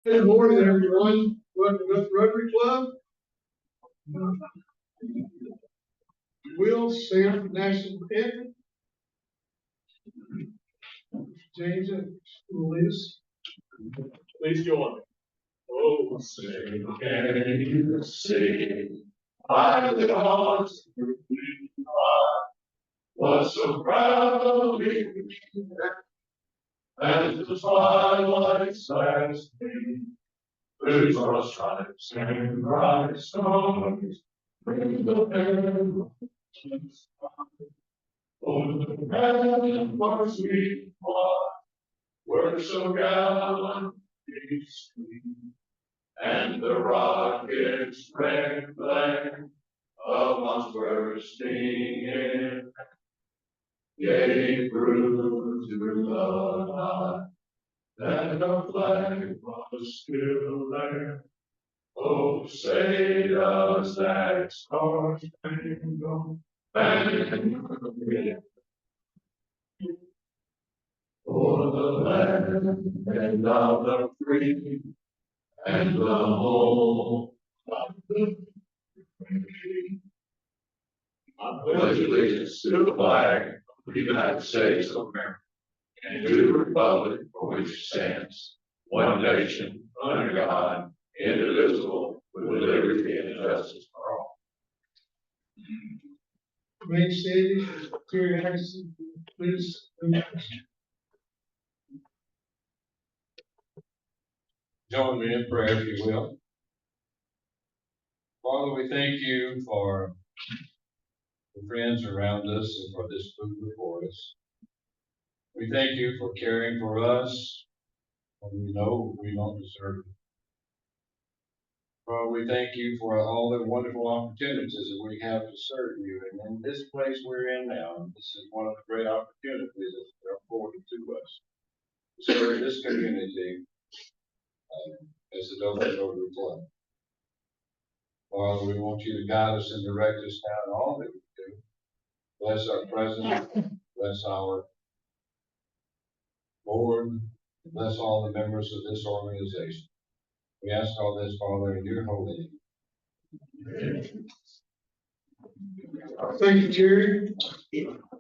Good morning, everyone. Welcome to the Rotary Club. We'll stand for national anthem. James, please join me. Oh, say, can you see by the hearts was so proudly as the twilight stands through our stripes and bright stars, bring the heavens. Oh, the ramparts we fought were so gallantly streamed, and the rockets' red flag once bursting in gave through to the night that our flag was still there. Oh, say does that star-spangled banner for the land and of the free and the home of the free. I pledge allegiance to the flag of the United States of America and to the republic for which it stands, one nation, under God, indivisible, with liberty and justice for all. Main stage, Terry Harrison, please. Join me in prayer, if you will. Father, we thank you for the friends around us and for this food before us. We thank you for caring for us when we know we don't deserve it. Father, we thank you for all the wonderful opportunities that we have to serve you. And in this place we're in now, this is one of the great opportunities that are afforded to us to serve this community as the Dothan Rotary Club. Father, we want you to guide us and direct us now in all that we do. Bless our president, bless our board, bless all the members of this organization. We ask all this, Father, in your holy name. Thank you, Terry.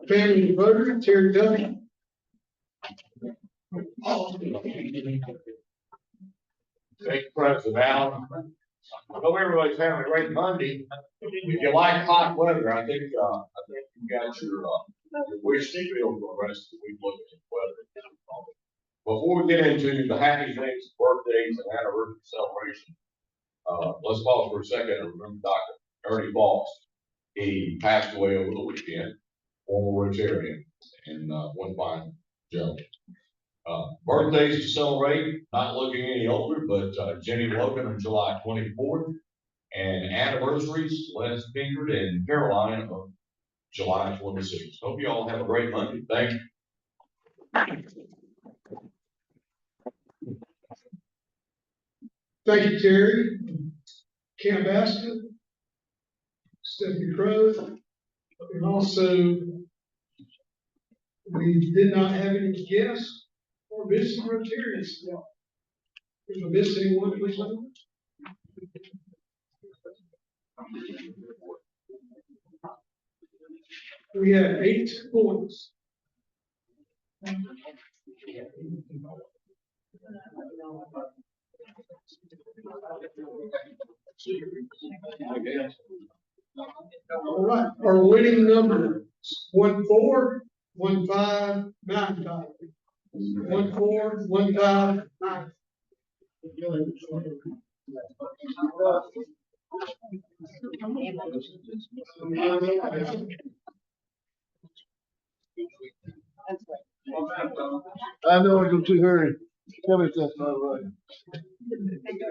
Family voter, Terry Dothan. Thank you, President Allen. I hope everybody's having a great Monday. If you like hot weather, I think you got your wish fulfilled for the rest of the week looking at weather. Before we get into the happy things, birthdays, and anniversary celebration, let's pause for a second and remember Dr. Ernie Boss. He passed away over the weekend, former Rotarian, and one fine gentleman. Birthdays to celebrate, not looking any older, but Jenny Logan on July 24th, and anniversaries, Les Pinkard and Caroline on July 26th. Hope you all have a great Monday. Thank you. Thank you, Terry. Cam Basket, Stephanie Crow, and also we did not have any guests or visiting Rotarians. If I missed anyone, please let me know. We have 8 points. All right, our winning number 141595. 141595. I know I go too hurry. Tell me if that's not right.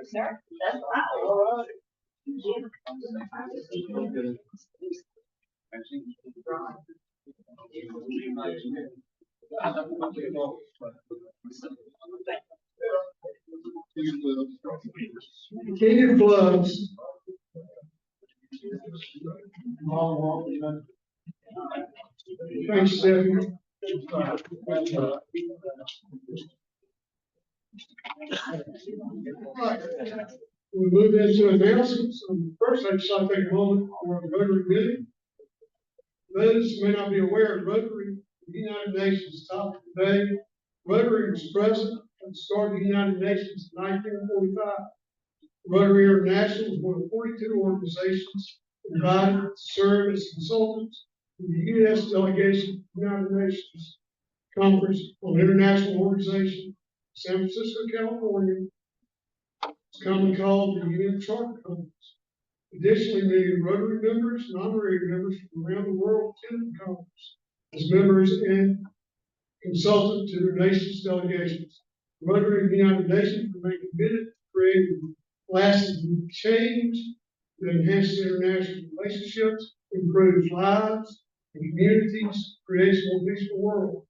Sir, that's All right. King of Clubs. Thanks, Stephanie. Right. We move into announcements. First, I'd just like to take a moment for the Rotary meeting. Those who may not be aware, Rotary, the United Nations topic today, Rotary was present at the start of the United Nations in 1945. Rotary International is one of 42 organizations invited to serve as consultants in the U.S. delegation to the United Nations Conference on International Organization, San Francisco, California. It's commonly called the UN Charter Conference. Additionally, many Rotary members and honorary members from around the world attend the conference as members and consultant to their nation's delegations. Rotary of the United Nations remain committed to creating lasting change that enhances international relationships, improves lives and communities, creates a more peaceful world.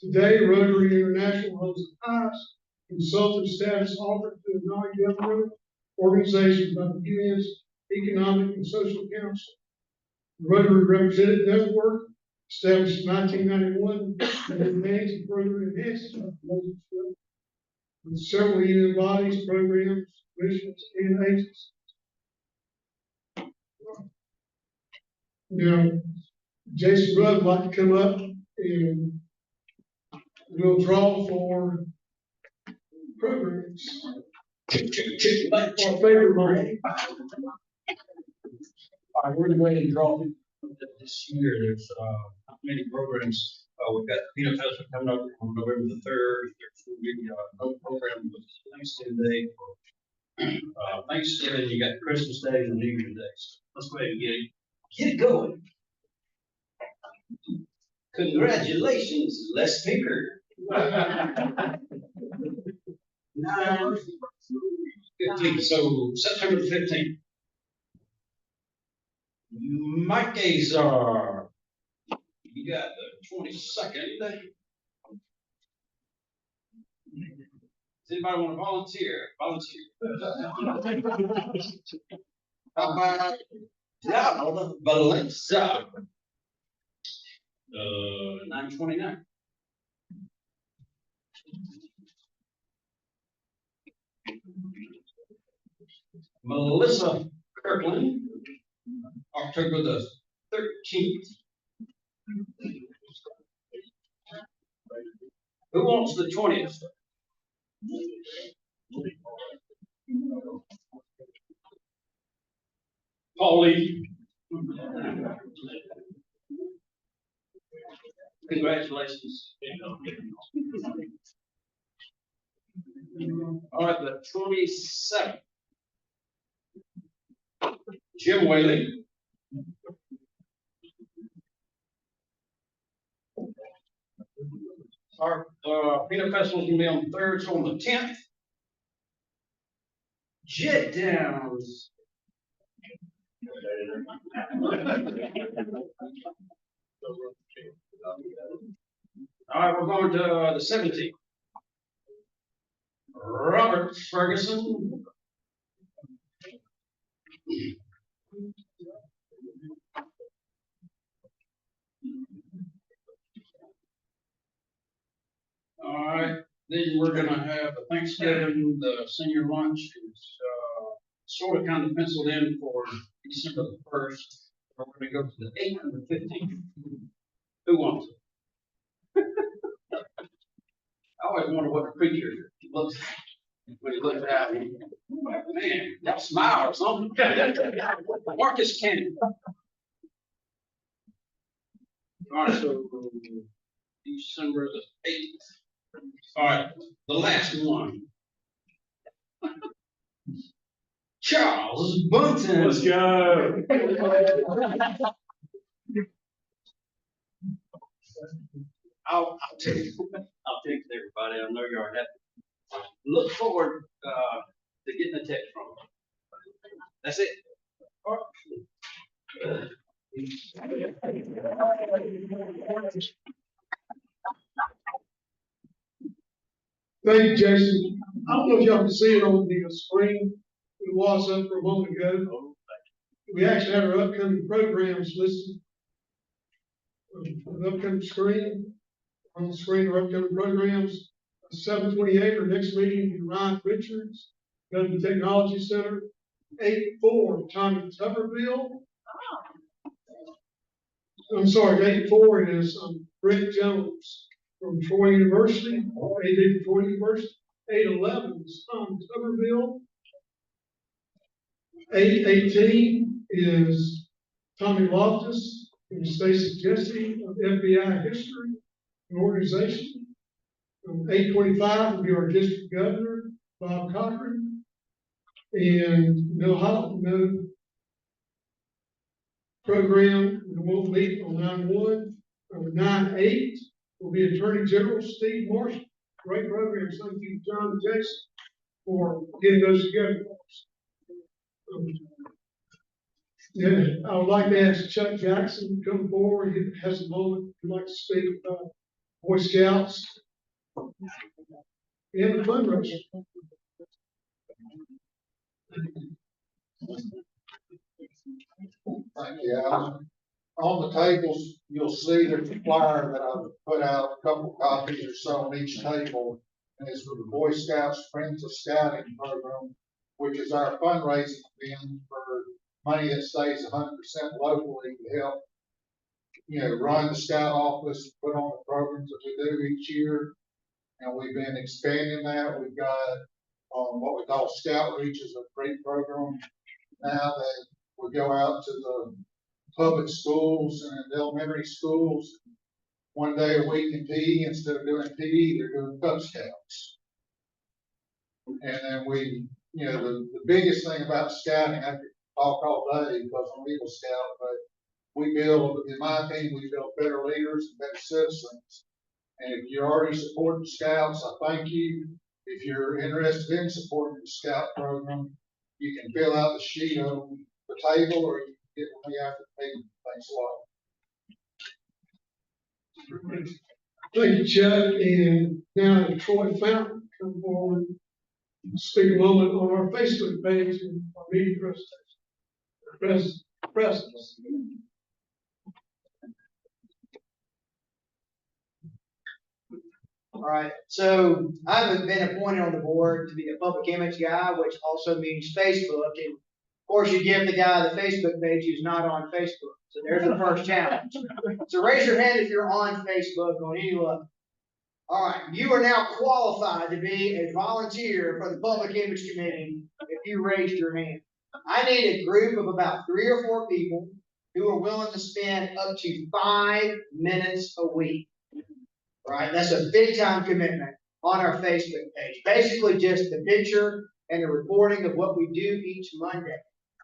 Today, Rotary International holds the highest consultant status offered to a non-governmental organization by the UN's Economic and Social Council. The Rotary Representative Network, established in 1991, remains and further enhances our relationship with several UN bodies, programs, missions, and agencies. Now, Jason Rudd would like to come up and we'll draw for programs. Our favorite one. All right, we're going to draw this year. There's many programs. We've got Peanut Festival coming up on November the 3rd. There's going to be no program with Thanksgiving Day. For Thanksgiving, you got Christmas Day and New Year's Day. So let's go ahead and get it going. Congratulations, Les Pinker. 15th, so September the 15th. Mike Azar, you got the 22nd. Does anybody want to volunteer? How about Valencia? 9/29. Melissa Kirkland, October the 13th. Who wants the 20th? Paulie. Congratulations. All right, the 27th. Jim Whaley. Our Peanut Festival is going to be on the 3rd, so on the 10th. Jet Downs. All right, we're going to the 17th. Robert Ferguson. All right, then we're going to have the Thanksgiving, the senior lunch is sort of kind of penciled in for December the 1st. We're going to go to the 8th and the 15th. Who wants it? I always wonder what the creature looks like when he looks at me. Man, that smile or something. Marcus Cannon. All right, so December the 8th. All right, the last one. Charles Bunton. Let's go. I'll text everybody. I know you are happy. Look forward to getting a text from them. That's it. Thank you, Jason. I don't know if y'all can see it on the screen. It was up for a moment ago. We actually have our upcoming programs listed. On the upcoming screen, on the screen, our upcoming programs. 7/28, our next meeting in Ryan Richards, Dothan Technology Center. 8/4, Tommy Tuberville. I'm sorry, 8/4 is Brent Jones from Troy University, AD Troy University. 8/11 is Tom Tuberville. 8/18 is Tommy Loftus and Stacy Jesse of FBI History and Organization. 8/25 will be our district governor, Bob Cochran. And no program, we won't meet on 9/1. 9/8 will be Attorney General Steve Marshall. Great program, thank you, John and Jason, for getting those together for us. Yeah, I would like to ask Chuck Jackson to come forward. He has a moment, he'd like to speak about Boy Scouts and the fundraiser. Thank you, Alan. On the tables, you'll see there's a flyer that I've put out, a couple copies or so on each table. And it's for the Boy Scouts Friends of Scouting program, which is our fundraising event for money that stays 100% locally to help, run the scout office, put on the programs that we do each year. And we've been expanding that. We've got what we call Scout Reach, is a great program now that we go out to the public schools and elementary schools 1 day a week in PE. Instead of doing PE, they're doing Cub Scouts. And then the biggest thing about scouting, I could talk all day because I'm Eagle Scout, but we build, in my opinion, we build better leaders and better citizens. And if you're already supporting Scouts, I thank you. If you're interested in supporting the Scout program, you can fill out the sheet on the table, or you can get with me after the meeting. Thanks a lot. Thank you, Chuck. And now Troy Fountain come forward and speak a moment on our Facebook page and our meeting presentation. Presence. All right, so I've been appointed on the board to be a public image guy, which also means Facebook. And of course, you give the guy the Facebook page who's not on Facebook. So there's the first challenge. So raise your hand if you're on Facebook on any level. All right, you are now qualified to be a volunteer for the Public Image Committee if you raised your hand. I need a group of about 3 or 4 people who are willing to spend up to 5 minutes a week. Right, that's a big time commitment on our Facebook page. Basically just the picture and the reporting of what we do each Monday.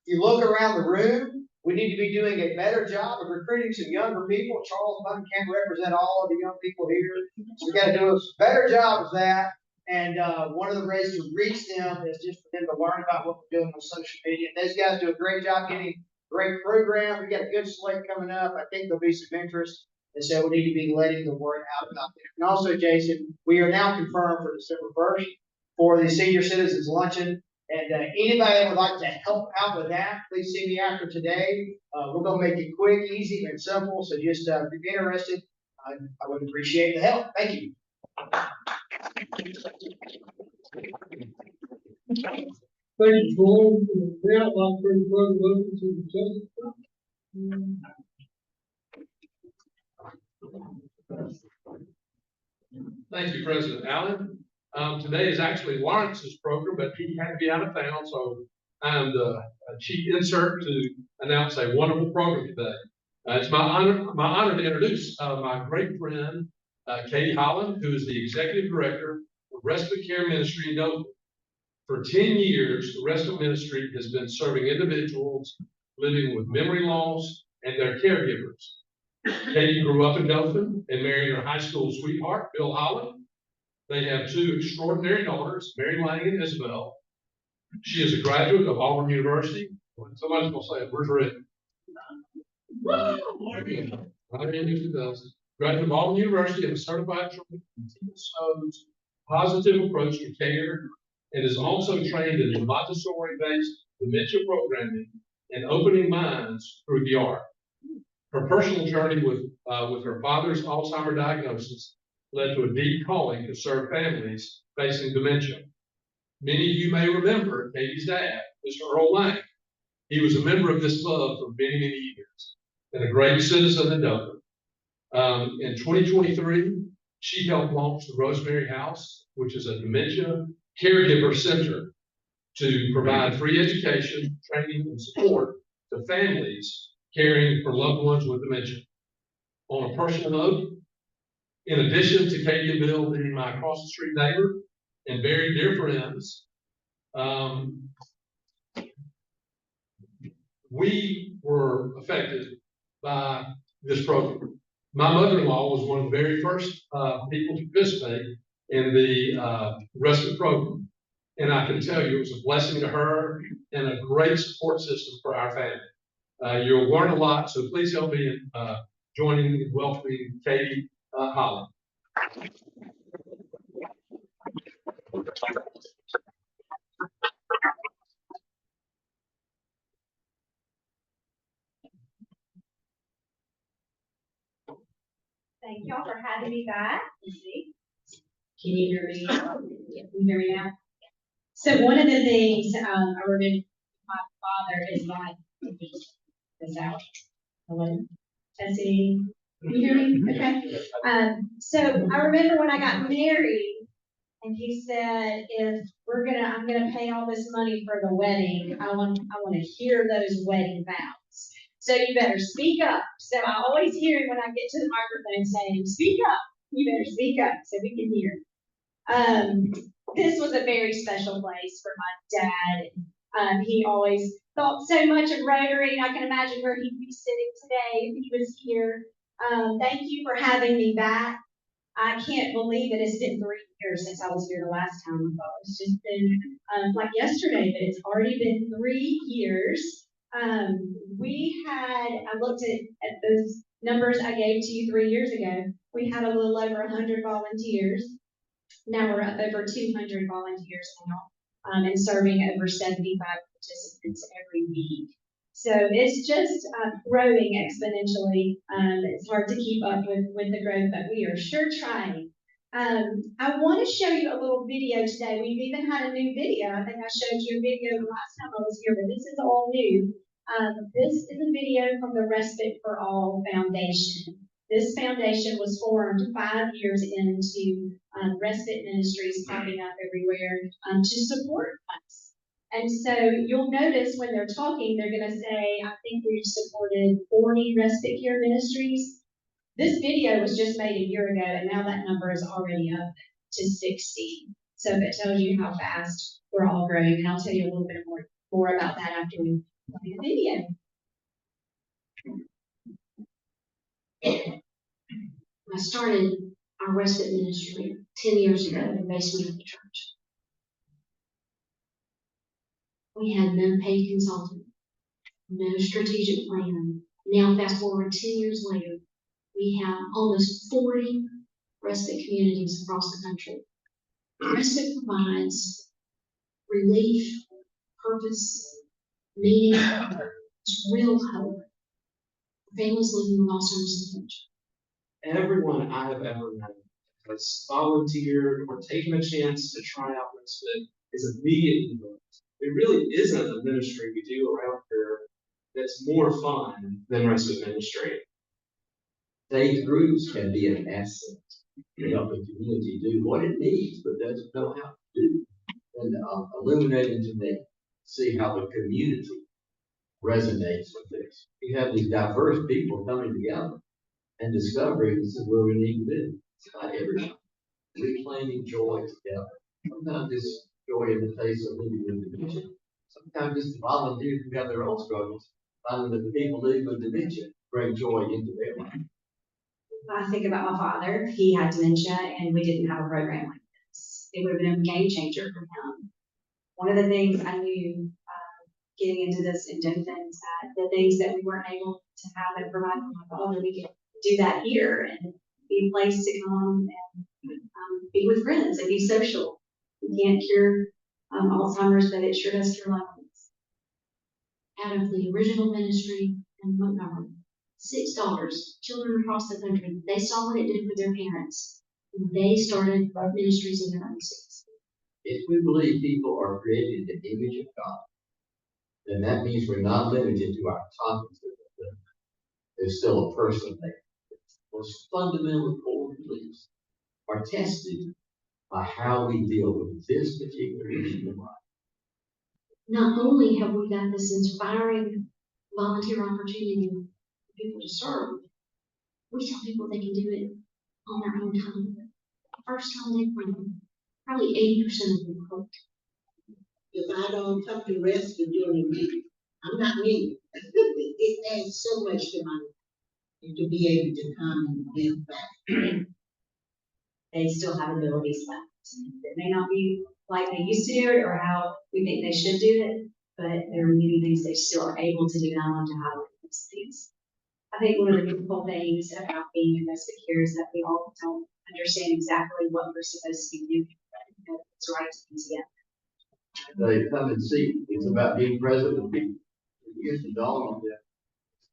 If you look around the room, we need to be doing a better job of recruiting some younger people. Charles Bunn can't represent all of the young people here. So we got to do a better job of that. And one of the ways to reach them is just for them to learn about what we're doing on social media. Those guys do a great job getting a great program. We got a good slate coming up. I think there'll be some interest. And so we need to be letting the word out about there. And also, Jason, we are now confirmed for December 1st for the Senior Citizens Luncheon. And anybody that would like to help out with that, please see me after today. We're going to make it quick, easy, and simple. So just if you're interested, I would appreciate the help. Thank you. Thank you, Troy. Now I'd like to bring the program over to the Justice. Thank you, President Allen. Today is actually Lawrence's program, but he had to be out of town, so I'm the chief insert to announce a wonderful program today. It's my honor to introduce my great friend, Katie Holland, who is the executive director of Respite Care Ministry in Dothan. For 10 years, the Respite Ministry has been serving individuals living with memory loss and their caregivers. Katie grew up in Dothan and married her high school sweetheart, Bill Holland. They have 2 extraordinary daughters, Mary Lang and Isabel. She is a graduate of Auburn University. Somebody's going to say it. Where's Rick? Graduate of Auburn University and a certified positive approach to care, and is also trained in Montessori-based dementia programming and opening minds through the art. Her personal journey with her father's Alzheimer's diagnosis led to a deep calling to serve families facing dementia. Many of you may remember Katie's dad, Mr. Earl Lang. He was a member of this club for many, many years and a great citizen in Dothan. In 2023, she helped launch the Rosemary House, which is a dementia caregiver center to provide free education, training, and support to families caring for loved ones with dementia. On a personal note, in addition to Katie and Bill being my across the street neighbor and very dear friends, we were affected by this program. My mother-in-law was one of the very first people to participate in the respite program. And I can tell you it was a blessing to her and a great support system for our family. You'll learn a lot, so please help me in joining and welcoming Katie Holland. Thank y'all for having me back. Can you hear me? Can you hear me now? So one of the things I remember my father is not is out. Hello? Testing. Can you hear me? Okay. So I remember when I got married and he said, if I'm gonna pay all this money for the wedding, I want to hear those wedding vows. So you better speak up. So I always hear him when I get to the microphone saying, speak up. You better speak up so we can hear. This was a very special place for my dad. He always thought so much of Rotary. I can imagine where he'd be sitting today if he was here. Thank you for having me back. I can't believe that it's been 3 years since I was here the last time. I thought it's just been like yesterday, but it's already been 3 years. I looked at those numbers I gave to you 3 years ago. We had a little over 100 volunteers. Now we're up over 200 volunteers now, and serving over 75 participants every week. So it's just growing exponentially. It's hard to keep up with the growth, but we are sure trying. I want to show you a little video today. We've even had a new video. I think I showed you a video the last time I was here, but this is all new. This is a video from the Respite for All Foundation. This foundation was formed 5 years into respite ministries popping up everywhere to support us. And so you'll notice when they're talking, they're going to say, I think we've supported 40 respite care ministries. This video was just made a year ago, and now that number is already up to 60. So that tells you how fast we're all growing. And I'll tell you a little bit more about that after we play the video. I started our respite ministry 10 years ago in the basement of the church. We had no paid consultant, no strategic plan. Now, fast forward 10 years later, we have almost 40 respite communities across the country. Respite provides relief, purpose, meaning, real hope for families living with Alzheimer's and dementia. Everyone I have ever known has volunteered or taken a chance to try out respite is immediately hooked. It really isn't a ministry we do around here that's more fun than respite ministry. Faith groups can be an asset to help the community do what it needs, but doesn't know how to do. And illuminating to me, see how the community resonates with this. You have these diverse people coming together and discovering this is where we need to be. It's not everybody. Reclaiming joy together. Sometimes it's joy in the face of living with dementia. Sometimes it's volunteers who have their own struggles, finding that the people living with dementia bring joy into their life. I think about my father. He had dementia, and we didn't have a program like this. It would have been a game changer for him. One of the things I knew getting into this in Dothan is that the things that we weren't able to have and provide for my father, we could do that here and be a place to come and be with friends and be social. We can't cure Alzheimer's, but it sure does cure loved ones. Out of the original ministry in Montgomery, 6 daughters, children across the country, they saw what it did for their parents. They started ministries in the United States. If we believe people are created in the image of God, then that means we're not limited to our cognitive ability. There's still a person there. Those fundamental core beliefs are tested by how we deal with this particular issue of life. Not only have we got this inspiring volunteer opportunity for people to serve, we tell people they can do it on their own time. The first time they come, probably 80% of them quit. If I don't come to Respite during the week, I'm not me. It adds so much to my life, and to be able to come and give back. They still have abilities left. It may not be like they used to do it or how we think they should do it, but there are many things they still are able to do, and I want to highlight those things. I think one of the beautiful things about being a respite care is that we all don't understand exactly what we're supposed to be doing, but it's right to be together. They come and see. It's about being present with people. Here's the dawn on them.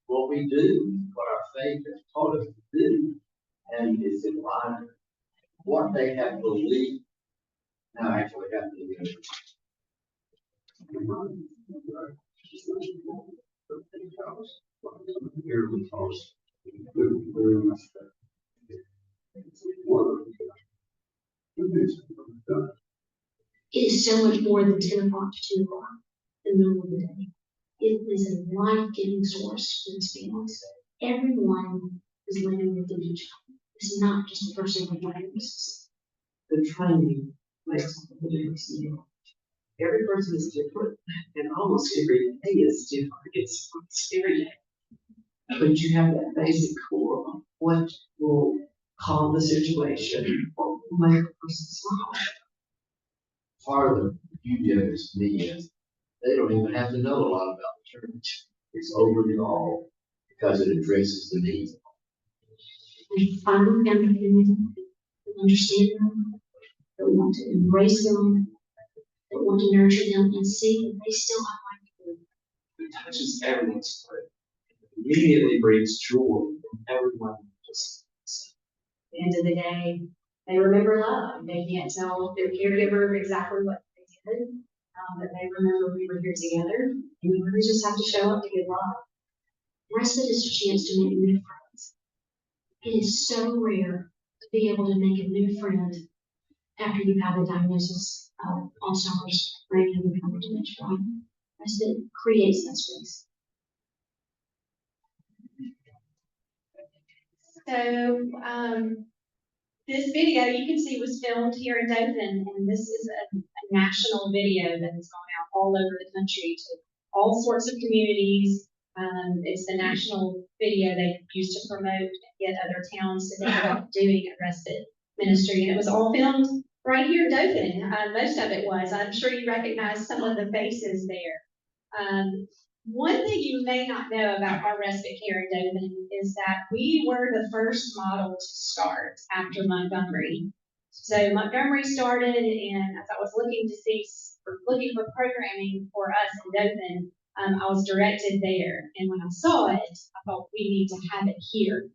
What we do, what our faith has taught us to do, and it's in line with what they have believed. Now actually have to do. Here we toss. It is so much more than 10 o'clock to 2 o'clock in the middle of the day. It is a life-giving source for these families. Everyone is living with dementia. It's not just a person with diagnosis. The training makes all the difference. Every person is different, and almost every day is different. It's scary, but you have that basic core of what will calm the situation or make a person smile. Part of the beauty of this to me is they don't even have to know a lot about the church. It's over it all because it addresses the needs. We finally found a community that understand them, that want to embrace them, that want to nurture them and see that they still have life to live. It touches everyone's heart. It immediately brings joy from everyone. Just At the end of the day, they remember love. They can't tell their caregiver exactly what they did, but they remember we were here together, and we really just have to show up to give love. Respite is a chance to make new friends. It is so rare to be able to make a new friend after you've had a diagnosis of Alzheimer's, brain and recovered dementia. Right? Respite creates that space. So, this video you can see was filmed here in Dothan, and this is a national video that has gone out all over the country to all sorts of communities. It's the national video they used to promote and get other towns to think about doing a respite ministry, and it was all filmed right here in Dothan. Most of it was. I'm sure you recognize some of the faces there. One thing you may not know about our respite care in Dothan is that we were the first model to start after Montgomery. So Montgomery started, and as I was looking for programming for us in Dothan, I was directed there. And when I saw it, I thought we need to have it here.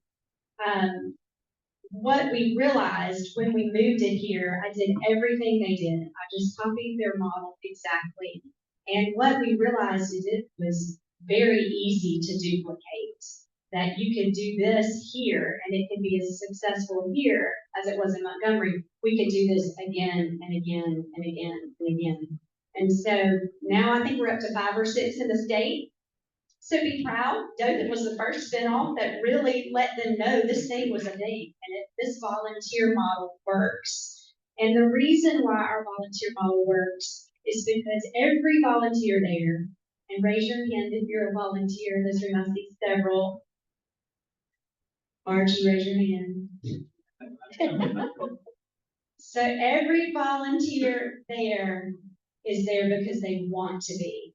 What we realized when we moved it here, I did everything they did. I just copied their model exactly. And what we realized is it was very easy to duplicate, that you can do this here and it can be as successful here as it was in Montgomery. We could do this again and again and again and again. And so now I think we're up to 5 or 6 in the state. So be proud. Dothan was the first spinoff that really let them know this thing was a thing and this volunteer model works. And the reason why our volunteer model works is because every volunteer there, and raise your hand if you're a volunteer, this room I see several. Archie, raise your hand. So every volunteer there is there because they want to be.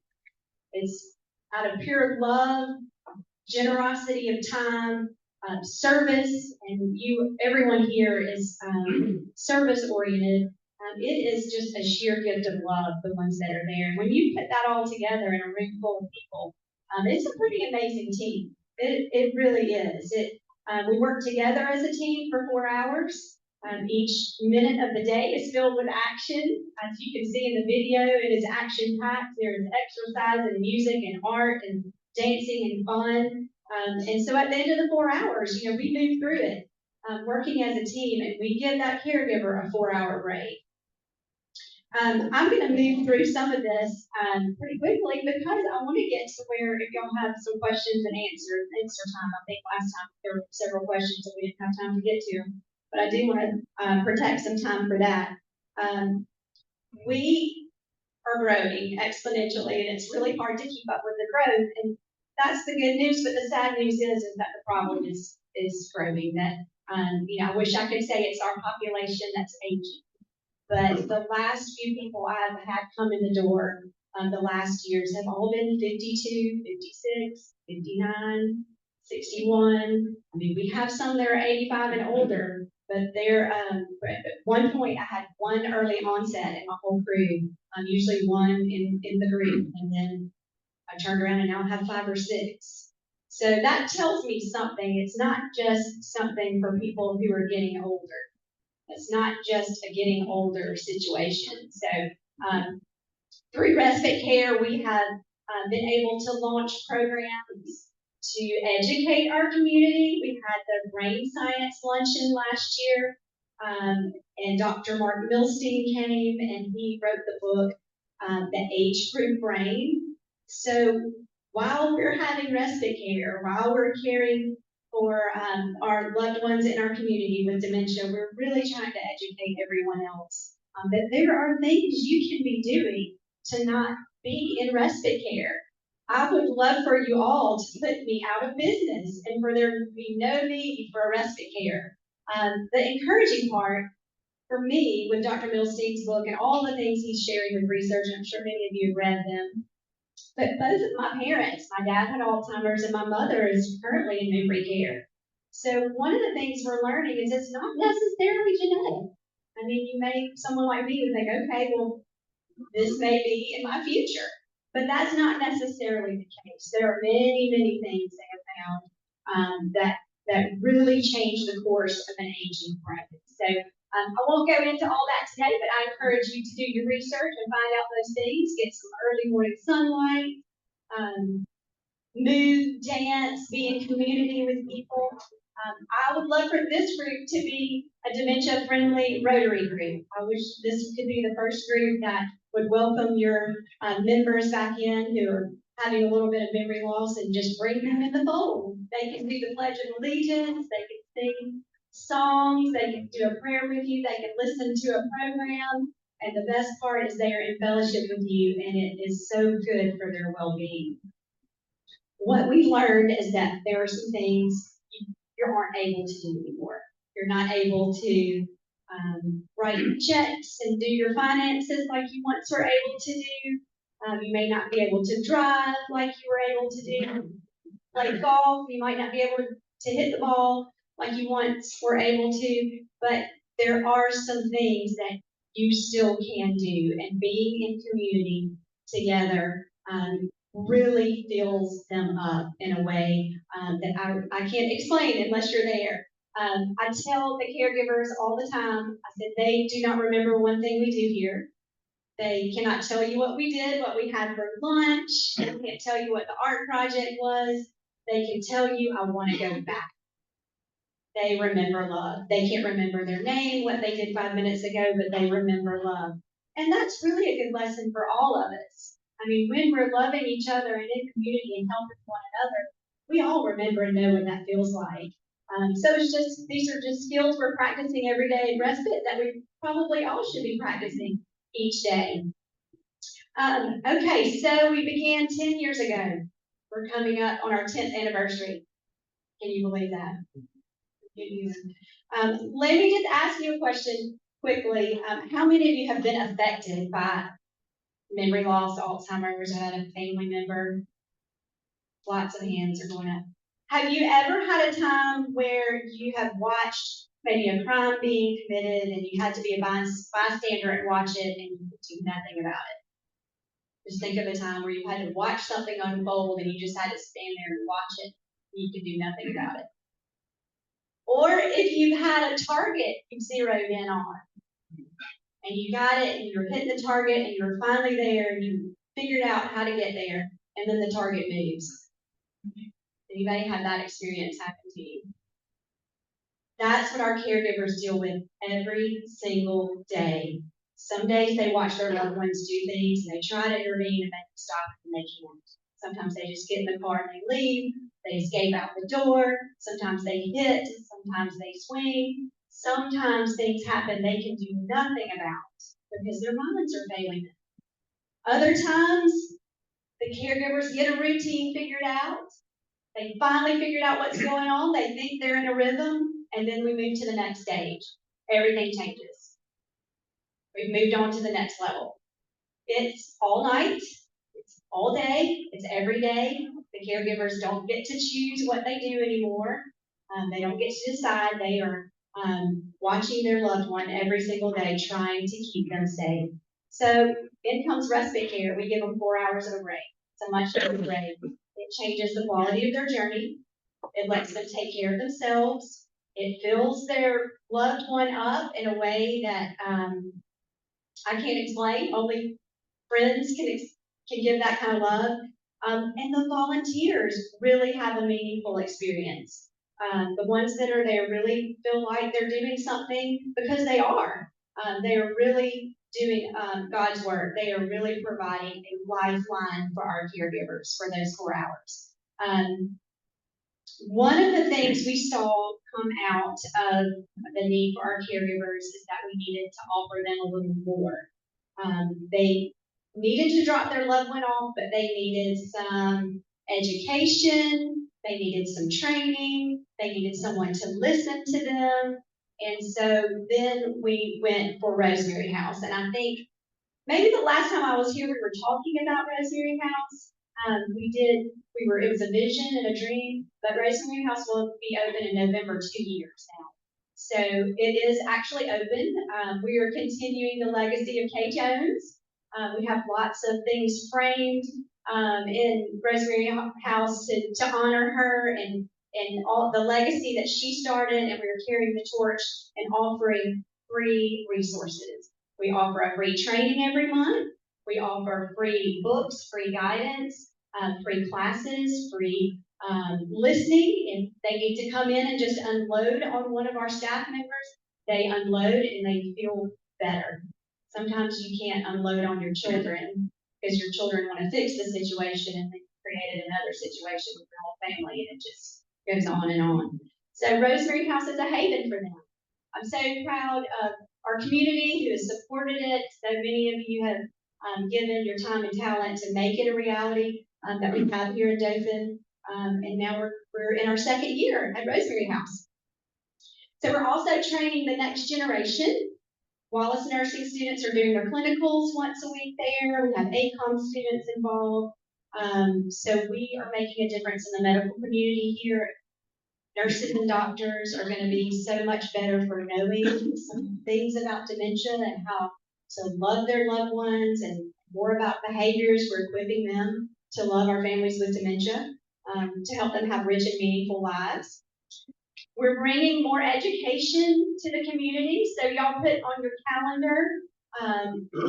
It's out of pure love, generosity of time, service, and everyone here is service oriented. It is just a sheer gift of love, the ones that are there. When you put that all together in a room full of people, it's a pretty amazing team. It really is. We work together as a team for 4 hours. Each minute of the day is filled with action. As you can see in the video, it is action-packed. There is exercise and music and art and dancing and fun. And so at the end of the 4 hours, we move through it, working as a team, and we give that caregiver a 4-hour break. I'm going to move through some of this pretty quickly because I want to get to where if y'all have some questions and answer time. I think last time there were several questions that we didn't have time to get to, but I do want to protect some time for that. We are growing exponentially, and it's really hard to keep up with the growth. And that's the good news, but the sad news is that the problem is growing. That I wish I could say it's our population that's aging. But the last few people I've had come in the door the last years have all been 52, 56, 59, 61. I mean, we have some that are 85 and older, but they're, at one point I had one early onset in my whole crew, usually one in the group, and then I turned around and now I have 5 or 6. So that tells me something. It's not just something for people who are getting older. It's not just a getting older situation. So through respite care, we have been able to launch programs to educate our community. We had the brain science luncheon last year, and Dr. Mark Milstein came and he wrote the book, The Age Group Brain. So while we're having respite care, while we're caring for our loved ones in our community with dementia, we're really trying to educate everyone else that there are things you can be doing to not be in respite care. I would love for you all to put me out of business and for there to be no need for a respite care. The encouraging part for me with Dr. Milstein's book and all the things he's sharing with research, and I'm sure many of you have read them, but both of my parents, my dad had Alzheimer's and my mother is currently in memory care. So one of the things we're learning is it's not necessarily genetic. I mean, someone like me would think, okay, well, this may be in my future, but that's not necessarily the case. There are many, many things they have found that really change the course of an aging brain. So I won't go into all that today, but I encourage you to do your research and find out those things, get some early morning sunlight, move, dance, be in community with people. I would love for this group to be a dementia-friendly Rotary group. I wish this could be the first group that would welcome your members back in who are having a little bit of memory loss and just bring them in the fold. They can do the Pledge of Allegiance, they can sing songs, they can do a prayer with you, they can listen to a program, and the best part is they are in fellowship with you, and it is so good for their well-being. What we've learned is that there are some things you aren't able to do anymore. You're not able to write checks and do your finances like you once were able to do. You may not be able to drive like you were able to do. Play golf, you might not be able to hit the ball like you once were able to, but there are some things that you still can do, and being in community together really fills them up in a way that I can't explain unless you're there. I tell the caregivers all the time, I said, they do not remember one thing we do here. They cannot tell you what we did, what we had for lunch. They can't tell you what the art project was. They can tell you, I want to go back. They remember love. They can't remember their name, what they did 5 minutes ago, but they remember love. And that's really a good lesson for all of us. I mean, when we're loving each other and in community and helping one another, we all remember and know what that feels like. So these are just skills we're practicing every day in respite that we probably all should be practicing each day. Okay, so we began 10 years ago. We're coming up on our 10th anniversary. Can you believe that? Let me just ask you a question quickly. How many of you have been affected by memory loss, Alzheimer's, or had a family member? Lots of hands are going up. Have you ever had a time where you have watched maybe a crime being committed and you had to be a bystander and watch it and you could do nothing about it? Just think of a time where you had to watch something unfold and you just had to stand there and watch it and you could do nothing about it. Or if you've had a target you've zeroed in on, and you got it, and you're hitting the target, and you're finally there, and you figured out how to get there, and then the target moves. Anybody have that experience happen to you? That's what our caregivers deal with every single day. Some days they watch their loved ones do things, and they try to intervene and make them stop, and they can't. Sometimes they just get in the car and they leave. They escape out the door. Sometimes they hit. Sometimes they swing. Sometimes things happen they can do nothing about because their minds are failing them. Other times, the caregivers get a routine figured out. They finally figured out what's going on. They think they're in a rhythm, and then we move to the next stage. Everything changes. We've moved on to the next level. It's all night. It's all day. It's every day. The caregivers don't get to choose what they do anymore. They don't get to decide. They are watching their loved one every single day, trying to keep them safe. So in comes respite care. We give them 4 hours of a break. It's a much needed break. It changes the quality of their journey. It lets them take care of themselves. It fills their loved one up in a way that I can't explain. Only friends can give that kind of love. And the volunteers really have a meaningful experience. The ones that are there really feel like they're doing something because they are. They are really doing God's work. They are really providing a lifeline for our caregivers for those 4 hours. One of the things we saw come out of the need for our caregivers is that we needed to offer them a little more. They needed to drop their loved one off, but they needed some education, they needed some training, they needed someone to listen to them. And so then we went for Rosemary House. And I think maybe the last time I was here, we were talking about Rosemary House. It was a vision and a dream, but Rosemary House will be open in November 2 years now. So it is actually open. We are continuing the legacy of Kay Jones. We have lots of things framed in Rosemary House to honor her and all the legacy that she started, and we are carrying the torch and offering free resources. We offer a free training every month. We offer free books, free guidance, free classes, free listening. If they need to come in and just unload on one of our staff members, they unload and they feel better. Sometimes you can't unload on your children because your children want to fix the situation and they created another situation with their whole family, and it just goes on and on. So Rosemary House is a haven for them. I'm so proud of our community who has supported it. So many of you have given your time and talent to make it a reality that we have here in Dothan. And now we're in our second year at Rosemary House. So we're also training the next generation. Wallace nursing students are doing their clinicals once a week there. We have ACOM students involved. So we are making a difference in the medical community here. Nurses and doctors are going to be so much better for knowing some things about dementia and how to love their loved ones and more about behaviors. We're equipping them to love our families with dementia, to help them have rich and meaningful lives. We're bringing more education to the community. So y'all put on your calendar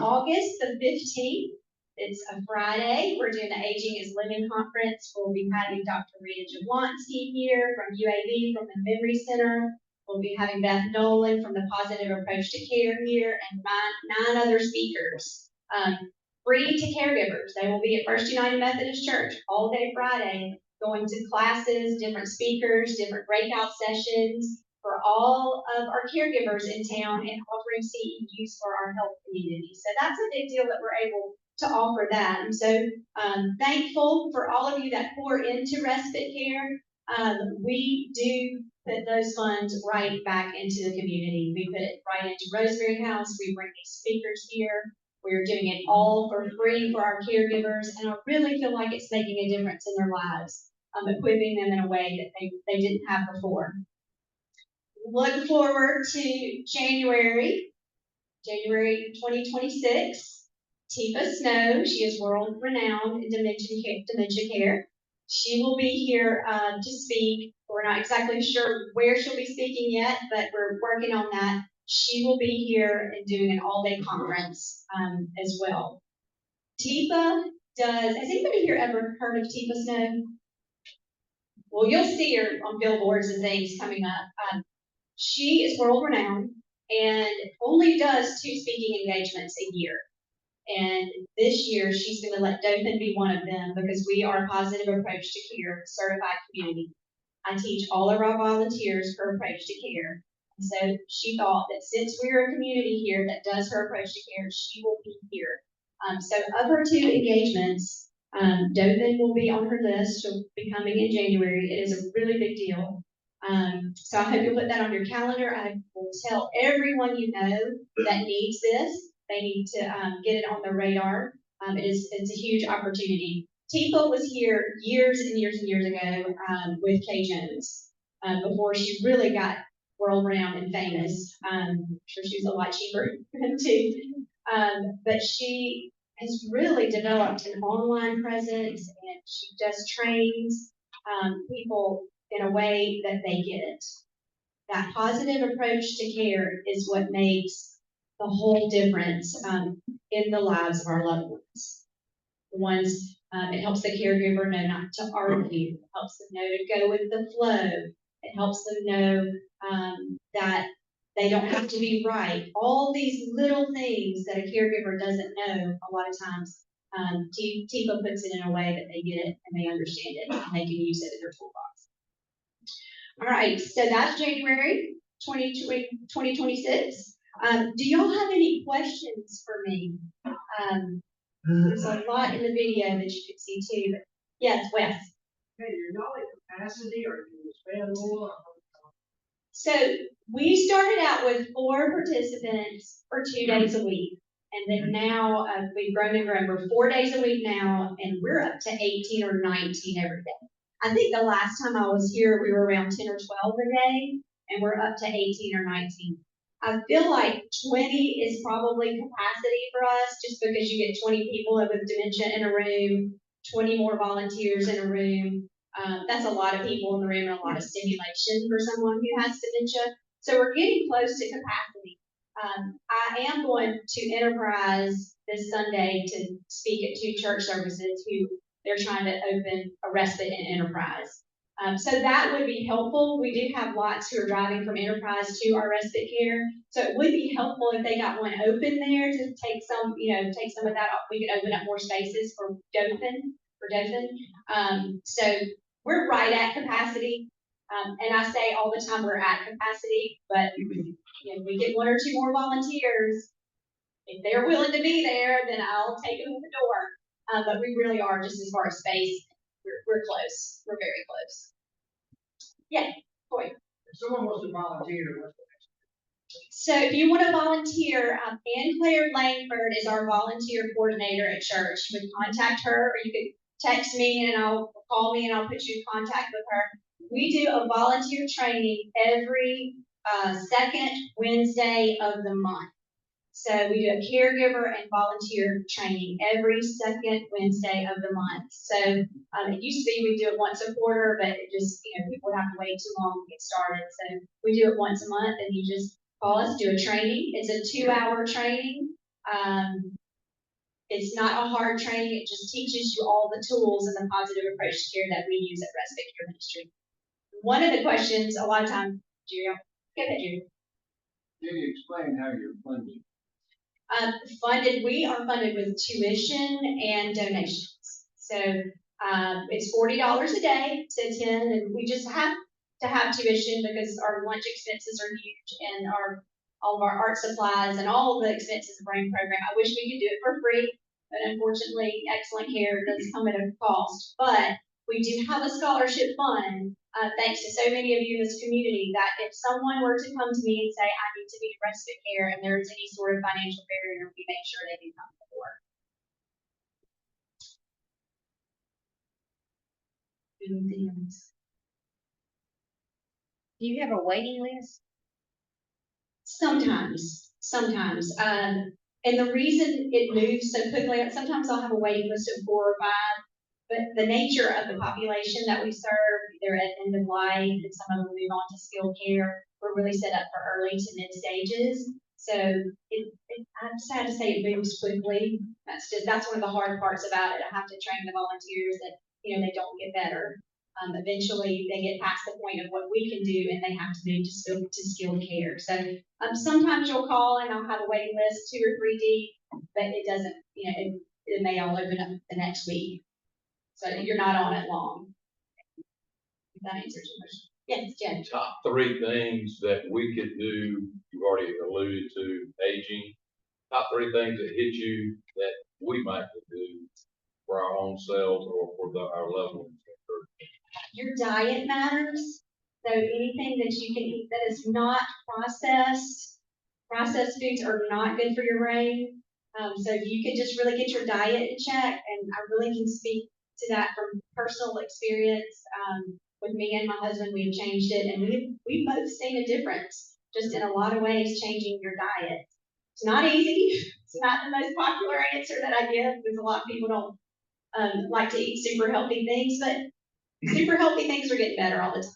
August the 15th. It's a Friday. We're doing the Aging is Living Conference. We'll be having Dr. Rita Jablonski here from UAB, from the Memory Center. We'll be having Beth Nolan from the Positive Approach to Care here, and 9 other speakers. Free to caregivers. They will be at First United Methodist Church all day Friday, going to classes, different speakers, different breakout sessions for all of our caregivers in town, and offering CEUs for our health community. So that's a big deal that we're able to offer that. I'm so thankful for all of you that pour into respite care. We do put those funds right back into the community. We put it right into Rosemary House. We bring these speakers here. We're doing it all for free for our caregivers, and I really feel like it's making a difference in their lives, equipping them in a way that they didn't have before. Look forward to January 2026. Tifa Snow, she is world renowned in dementia care. She will be here, to speak. We're not exactly sure where she'll be speaking yet, but we're working on that. She will be here and doing an all-day conference, as well. Tifa has anybody here ever heard of Tifa Snow? Well, you'll see her on billboards and things coming up. She is world renowned and only does 2 speaking engagements a year. And this year, she's going to let Dothan be one of them because we are a positive approach to care certified community. I teach all of our volunteers her approach to care. And so she thought that since we're a community here that does her approach to care, she will be here. So of her 2 engagements, Dothan will be on her list. She'll be coming in January. It is a really big deal. So I hope you'll put that on your calendar. I will tell everyone you know that needs this. They need to get it on their radar. It's a huge opportunity. Tifa was here years and years and years ago with Kay Jones before she really got world renowned and famous. I'm sure she was a lot cheaper too. But she has really developed an online presence, and she just trains people in a way that they get it. That positive approach to care is what makes the whole difference in the lives of our loved ones. It helps the caregiver know not to argue. It helps them know to go with the flow. It helps them know that they don't have to be right. All these little things that a caregiver doesn't know a lot of times, Tifa puts it in a way that they get it and they understand it and they can use it in their toolbox. All right, so that's January 2026. Do y'all have any questions for me? There's a lot in the video that you can see too. But yes, Wes. Hey, you're not at capacity or can you expand more? So we started out with 4 participants for 2 days a week. And then now we've grown and grown. We're 4 days a week now, and we're up to 18 or 19 every day. I think the last time I was here, we were around 10 or 12 a day, and we're up to 18 or 19. I feel like 20 is probably capacity for us, just because you get 20 people with dementia in a room, 20 more volunteers in a room. That's a lot of people in the room and a lot of stimulation for someone who has dementia. So we're getting close to capacity. I am going to Enterprise this Sunday to speak at 2 church services who they're trying to open a respite in Enterprise. So that would be helpful. We do have lots who are driving from Enterprise to our respite care. So it would be helpful if they got one open there to take some of that off. We could open up more spaces for Dothan. So we're right at capacity. And I say all the time we're at capacity, but we get 1 or 2 more volunteers. If they're willing to be there, then I'll take them to the door. But we really are, just as far as space, we're close. We're very close. Yeah, Coy. If someone wants to volunteer, what's the next step? So if you want to volunteer, Ann Claire Langford is our volunteer coordinator at church. You can contact her, or you could text me and I'll call me and I'll put you in contact with her. We do a volunteer training every second Wednesday of the month. So we do a caregiver and volunteer training every second Wednesday of the month. So it used to be we do it once a quarter, but it just, people would have to wait too long to get started. So we do it once a month, and you just call us, do a training. It's a 2-hour training. It's not a hard training. It just teaches you all the tools and the positive approach to care that we use at Respite Care Ministry. One of the questions, a lot of times, Jerry, go ahead, Jerry. Can you explain how you're funded? We are funded with tuition and donations. So it's $40 a day to attend, and we just have to have tuition because our lunch expenses are huge, and all of our art supplies and all of the expenses of running the program. I wish we could do it for free, but unfortunately, excellent care does come at a cost. But we do have a scholarship fund, thanks to so many of you in this community, that if someone were to come to me and say, I need to be in respite care, and there's any sort of financial barrier, we make sure they can come to the door. Anything else? Do you have a waiting list? Sometimes. And the reason it moves so quickly, sometimes I'll have a waiting list of 4 or 5. but the nature of the population that we serve, they're at end of life, and some of them move on to skilled care. We're really set up for early to mid stages. So I'm sad to say it moves quickly. That's one of the hard parts about it. I have to train the volunteers that, they don't get better. Eventually they get past the point of what we can do and they have to move to skilled care. So sometimes you'll call and I'll have a waiting list 2 or 3 deep, but it doesn't, it may all open up the next week. So you're not on it long. If that answers your question. Yes, Jen. Top 3 things that we could do, you've already alluded to aging. Top 3 things that hit you that we might do for our own selves or for our loved ones. Your diet matters. So anything that you can eat that is not processed foods are not good for your brain. So if you could just really get your diet in check, and I really can speak to that from personal experience. With me and my husband, we've changed it, and we've both seen a difference just in a lot of ways changing your diet. It's not easy. It's not the most popular answer that I give because a lot of people don't like to eat super healthy things, but super healthy things are getting better all the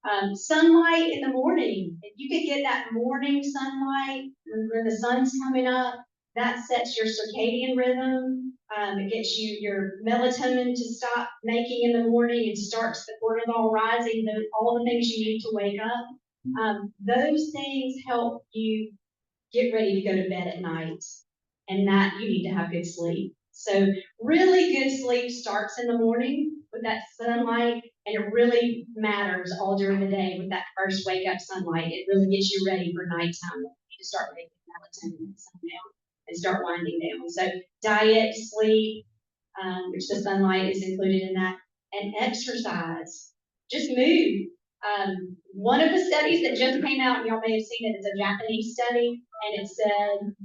time. Sunlight in the morning. If you could get that morning sunlight when the sun's coming up, that sets your circadian rhythm. It gets your melatonin to stop making in the morning and starts the cortisol rising, all the things you need to wake up. Those things help you get ready to go to bed at night, and that you need to have good sleep. So really good sleep starts in the morning with that sunlight, and it really matters all during the day with that first wake up sunlight. It really gets you ready for nighttime to start making melatonin and sundown and start winding down. So diet, sleep, which the sunlight is included in that, and exercise. Just move. One of the studies that just came out, and y'all may have seen it, it's a Japanese study, and it said,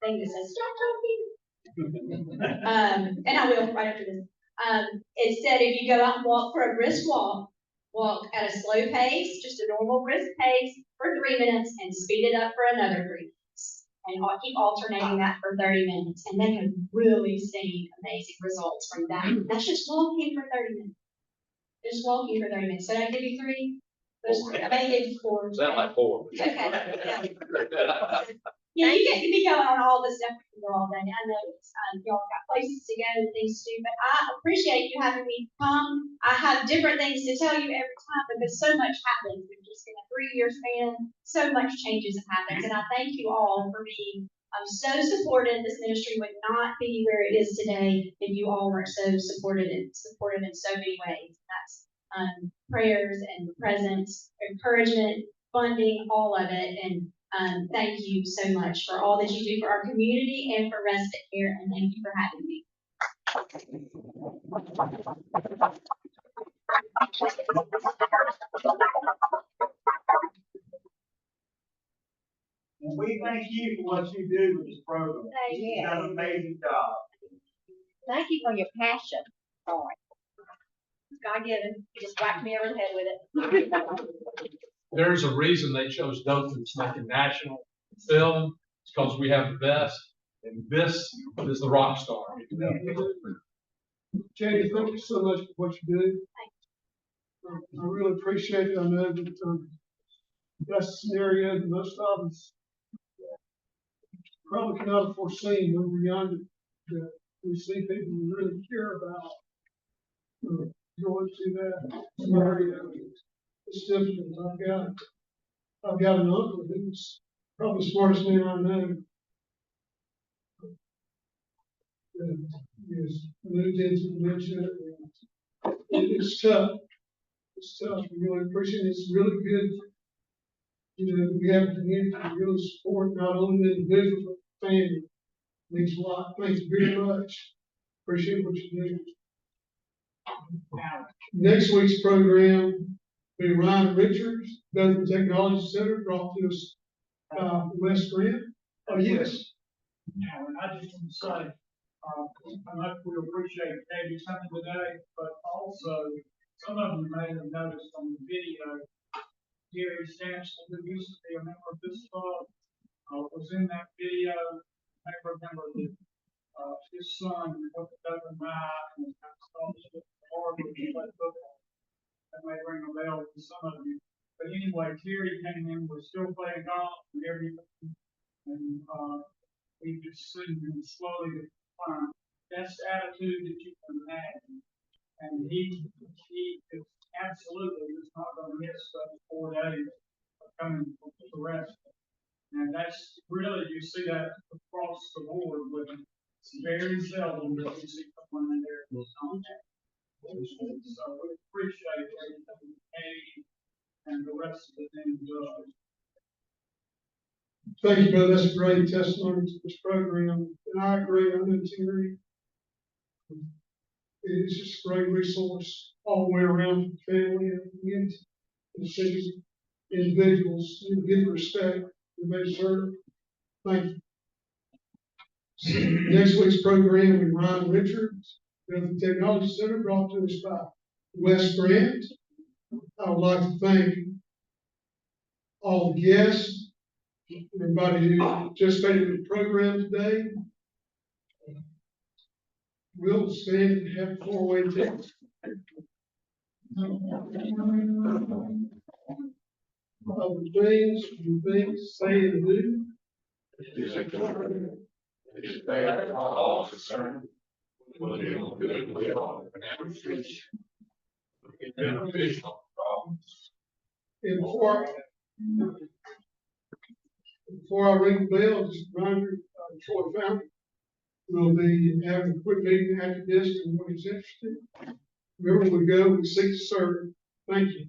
thing that says, stop talking. And I will right after this. It said if you go out and walk for a brisk walk at a slow pace, just a normal brisk pace for 3 minutes, and speed it up for another 3 minutes. And I'll keep alternating that for 30 minutes. And they have really seen amazing results from that. That's just walking for 30 minutes. Just walking for 30 minutes. Did I give you 3? I may give you 4. Sound like 4. Okay. Yeah, you get to be going on all this stuff all day. I know y'all got places to go and things to do, but I appreciate you having me come. I have different things to tell you every time because so much happens. Just in a 3-year span, so much changes happens, and I thank you all for being so supportive. This ministry would not be where it is today if you all weren't so supported in so many ways. That's prayers and presence, encouragement, funding, all of it, and thank you so much for all that you do for our community and for Respite Care, and thank you for having me. And we thank you for what you do with this program. Thank you. You've done an amazing job. Thank you for your passion for it. God given. You just whacked me over the head with it. There's a reason they chose Dothan to make a national film. It's because we have the best, and this is the rock star. Jenny, thank you so much for what you do. I really appreciate it. I know that that's a scenario that most of us probably cannot have foreseen when we're younger, that we see people we really care about going through that scenario. It's difficult. I've got an uncle who's probably the smartest man I know. He's moved into dementia. It's tough. It's tough. We really appreciate it. It's really good. We have a community to really support not only the individual, but the family. It means a lot. Thank you very much. Appreciate what you do. Next week's program will be Ryan Richards, Dothan Technology Center, brought to us West Grant. Oh, yes. Now, and I just want to say, how much we appreciate maybe something today, but also some of you may have noticed on the video, Gary Sampson, who used to be a member of this club, was in that video. I remember that his son went to Dothan Ride and That may ring a bell to some of you. But anyway, Terry came in, was still playing golf and everything. And, we just seen him slowly decline. Best attitude that you can imagine. And he is absolutely is not gonna miss those 4 days of coming for the rest. And that's really, you see that across the board with him. It's very seldom that you see someone in there who's on that. So we appreciate everything Katie and the rest of the team does. Thank you, brother. That's a great testimony to this program. And I agree, I'm in Terry. It's just a great resource all the way around for the family and the community. And cities, individuals, you give respect, and they serve. Thank you. So, next week's program with Ryan Richards, the Technology Center, brought to us by Wes Grant. I would like to thank all the guests, everybody who participated in the program today. We'll stand and have 4-way text. Other things, you think, say, and do. Is there all concerned? Will do good will and every speech. Beneficial problems. And before I ring the bell, just a reminder, Troy Fountain will be having a quick meeting after this, and when he's interested. Remember, we go, we seek to serve. Thank you.